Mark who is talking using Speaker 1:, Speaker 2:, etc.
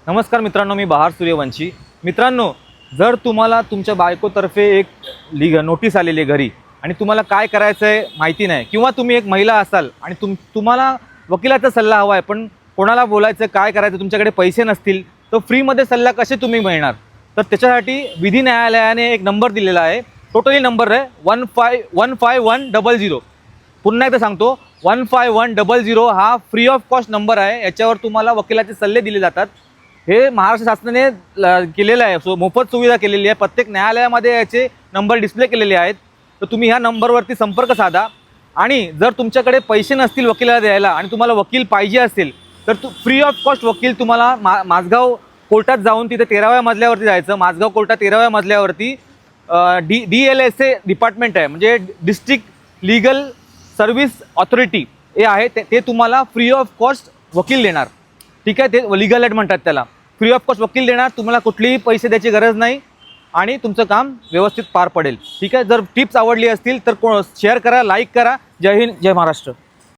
Speaker 1: नमस्कार मित्रांनो, मी बहार सूर्यवंशी। मित्रांनो, जर तुम्हाला तुमच्या बायकोतर्फे एक नोटीस आलेली आहे घरी आणि तुम्हाला काय करायचं आहे माहिती नाही, किंवा तुम्ही एक महिला असाल आणि तुम्हाला वकिलाचा सल्ला हवा आहे, पण कोणाला बोलायचं, काय करायचं, तुमच्याकडे पैसे नसतील, तर फ्रीमध्ये सल्ला कसे तुम्ही मिळणार? तर त्याच्यासाठी विधी न्यायालयाने एक नंबर दिलेला आहे। टोटली नंबर आहे 155100। पुन्हा एकदा सांगतो, 155100 हा फ्री ऑफ कॉस्ट नंबर आहे। याच्यावर तुम्हाला वकिलाचे सल्ले दिले जातात। हे महाराष्ट्र शासनाने केलेलं आहे, मोफत सुविधा केलेली आहे। प्रत्येक न्यायालयामध्ये याचे नंबर डिस्प्ले केलेले आहेत। तर तुम्ही ह्या नंबरवरती संपर्क साधा आणि जर तुमच्याकडे पैसे नसतील वकिलाला द्यायला आणि तुम्हाला वकील पाहिजे असेल, तर फ्री ऑफ कॉस्ट वकील तुम्हाला माझगाव कोर्टात जाऊन तिथे 13व्या मजल्यावरती जायचं। माझगाव कोर्टात 13व्या मजल्यावरती DLSA डिपार्टमेंट आहे, म्हणजे डिस्ट्रिक्ट लीगल सर्व्हिस ऑथॉरिटी हे आहे। ते तुम्हाला फ्री ऑफ कॉस्ट वकील देणार। ठीक आहे, ते लीगल एड म्हणतात त्याला। फ्री ऑफ कॉस्ट वकील देणार, तुम्हाला कुठलीही पैसे द्यायची गरज नाही आणि तुमचं काम व्यवस्थित पार पडेल। ठीक आहे, जर टिप्स आवडली असतील तर शेअर करा, लाईक करा। जय हिंद, जय महाराष्ट्र।